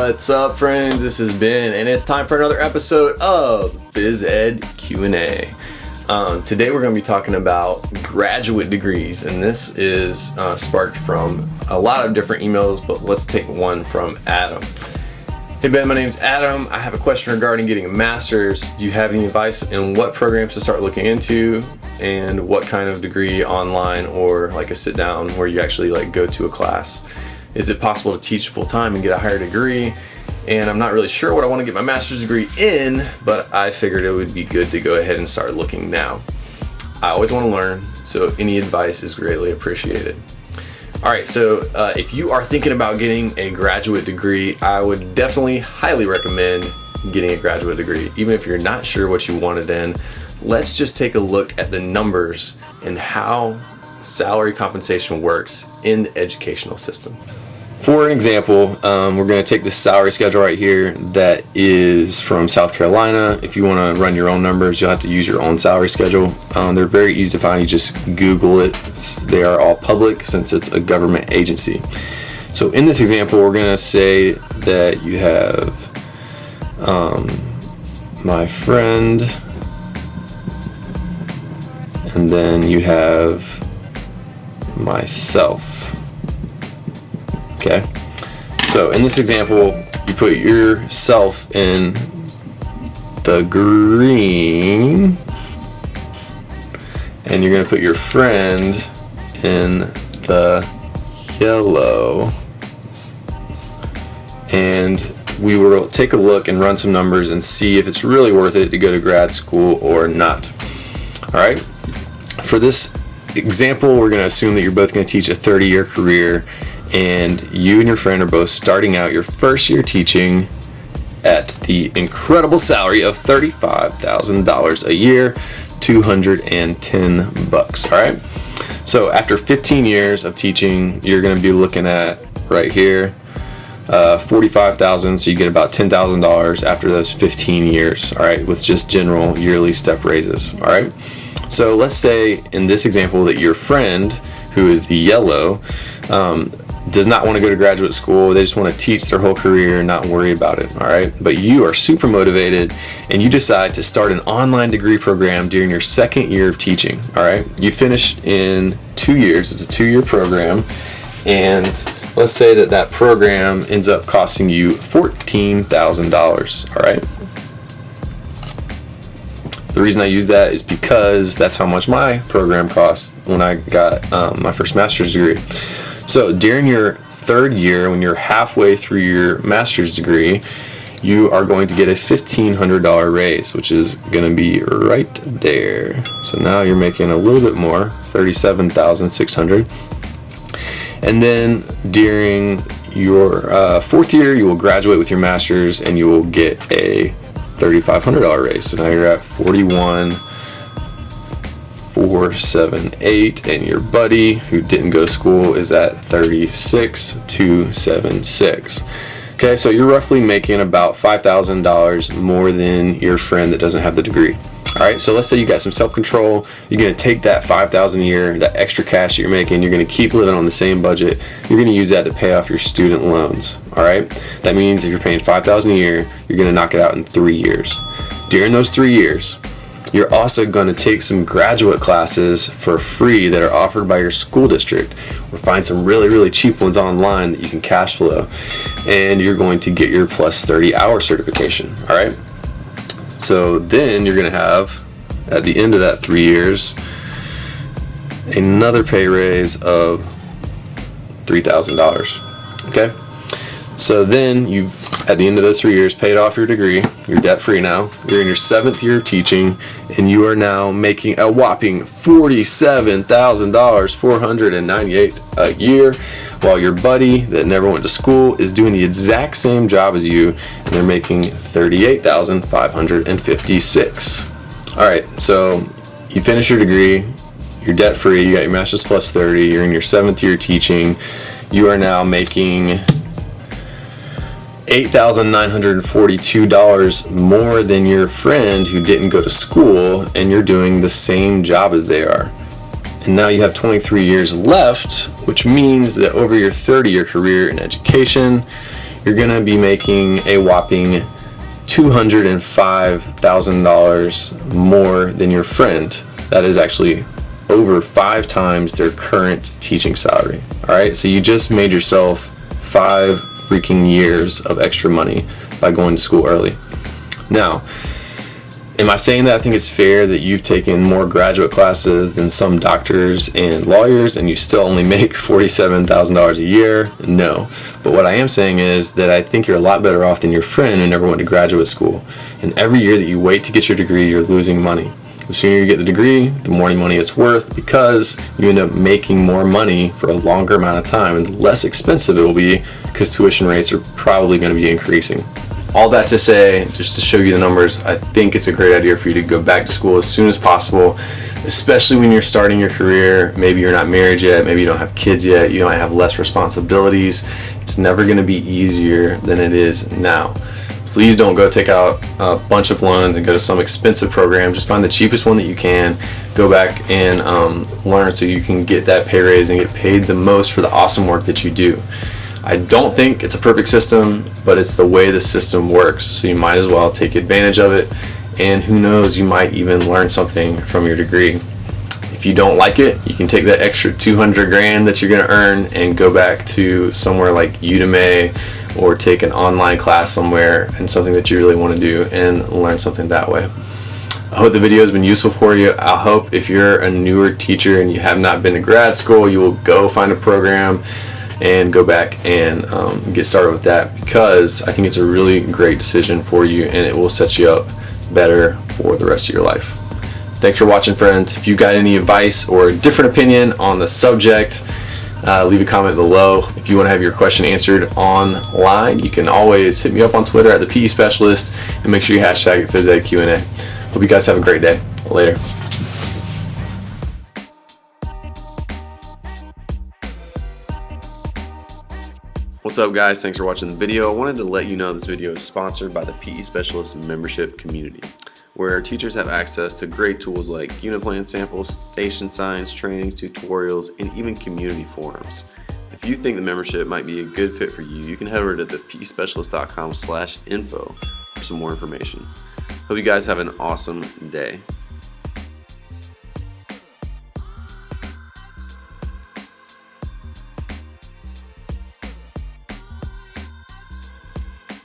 What's up, friends? This is Ben, and it's time for another episode of Phys Ed Q&A. Today we're going to be talking about graduate degrees, and this is sparked from a lot of different emails, but let's take one from Adam. Hey Ben, my name's Adam. I have a question regarding getting a master's. Do you have any advice on what programs to start looking into, and what kind of degree, online or like a sit down where you actually like go to a class? Is it possible to teach full time and get a higher degree? And I'm not really sure what I want to get my master's degree in, but I figured it would be good to go ahead and start looking now. I always want to learn, so any advice is greatly appreciated. Alright, so if you are thinking about getting a graduate degree, I would definitely highly recommend getting a graduate degree. Even if you're not sure what you want it in, let's just take a look at the numbers and how salary compensation works in the educational system. For an example, we're going to take this salary schedule right here that is from South Carolina. If you want to run your own numbers, you'll have to use your own salary schedule. They're very easy to find. You just Google it. They are all public since it's a government agency. So in this example, we're going to say that you have my friend, and then you have myself. Okay, so in this example, you put yourself in the green, and you're going to put your friend in the yellow, and we will take a look and run some numbers and see if it's really worth it to go to grad school or not. Alright, for this example, we're going to assume that you're both going to teach a 30-year career, and you and your friend are both starting out your first year teaching at the incredible salary of $35,000 a year, $210. All right. So after 15 years of teaching, you're going to be looking at right here, $45,000. So you get about $10,000 after those 15 years. All right, with just general yearly step raises. All right. So let's say in this example that your friend, who is the yellow, does not want to go to graduate school. They just want to teach their whole career and not worry about it. All right. But you are super motivated and you decide to start an online degree program during your second year of teaching. All right. You finish in 2 years. It's a 2-year program. And let's say that that program ends up costing you $14,000. All right. The reason I use that is because that's how much my program cost when I got my first master's degree. So during your third year, when you're halfway through your master's degree, you are going to get a $1,500 raise, which is going to be right there. So now you're making a little bit more, $37,600. And then during your fourth year, you will graduate with your master's and you will get a $3,500 raise. So now you're at $41,478, and your buddy who didn't go to school is at $36,276. Okay, so you're roughly making about $5,000 more than your friend that doesn't have the degree. All right, so let's say you got some self-control. You're going to take that $5,000 a year, that extra cash that you're making, you're going to keep living on the same budget. You're going to use that to pay off your student loans. All right, that means if you're paying $5,000 a year, you're going to knock it out in 3 years. During those 3 years, you're also going to take some graduate classes for free that are offered by your school district, or find some really, really cheap ones online that you can cash flow, and you're going to get your plus 30-hour certification. All right. So then you're going to have, at the end of that 3 years, another pay raise of $3,000. Okay? So then you've, at the end of those 3 years, paid off your degree. You're debt-free now. You're in your 7th year of teaching, and you are now making a whopping $47,498 a year, while your buddy that never went to school is doing the exact same job as you, and they're making $38,556. All right, so you finish your degree, you're debt-free, you got your master's plus 30, you're in your 7th year teaching, you are now making $8,942 more than your friend who didn't go to school, and you're doing the same job as they are. And now you have 23 years left, which means that over your 30-year career in education, you're gonna be making a whopping $205,000 more than your friend. That is actually over 5 times their current teaching salary. All right, so you just made yourself 5 freaking years of extra money by going to school early. Now, am I saying that I think it's fair that you've taken more graduate classes than some doctors and lawyers and you still only make $47,000 a year? No. But what I am saying is that I think you're a lot better off than your friend who never went to graduate school. And every year that you wait to get your degree, you're losing money. The sooner you get the degree, the more money it's worth, because you end up making more money for a longer amount of time, and the less expensive it will be because tuition rates are probably going to be increasing. All that to say, just to show you the numbers, I think it's a great idea for you to go back to school as soon as possible, especially when you're starting your career. Maybe you're not married yet, maybe you don't have kids yet, you might have less responsibilities. It's never going to be easier than it is now. Please don't go take out a bunch of loans and go to some expensive program. Just find the cheapest one that you can. Go back and learn so you can get that pay raise and get paid the most for the awesome work that you do. I don't think it's a perfect system, but it's the way the system works. So you might as well take advantage of it. And who knows, you might even learn something from your degree. If you don't like it, you can take that extra 200 grand that you're going to earn and go back to somewhere like Udemy, or take an online class somewhere and something that you really want to do and learn something that way. I hope the video has been useful for you. I hope if you're a newer teacher and you have not been to grad school, you will go find a program and go back and get started with that, because I think it's a really great decision for you and it will set you up better for the rest of your life. Thanks for watching, friends. If you got any advice or a different opinion on the subject, leave a comment below. If you want to have your question answered online, you can always hit me up on Twitter at the PE Specialist, and make sure you hashtag it PhysEdQA. Hope you guys have a great day. Later. What's up, guys? Thanks for watching the video. I wanted to let you know this video is sponsored by the PE Specialist membership community, where teachers have access to great tools like unit plan samples, station signs, trainings, tutorials, and even community forums. If you think the membership might be a good fit for you, you can head over to thepespecialist.com/info for some more information. Hope you guys have an awesome day.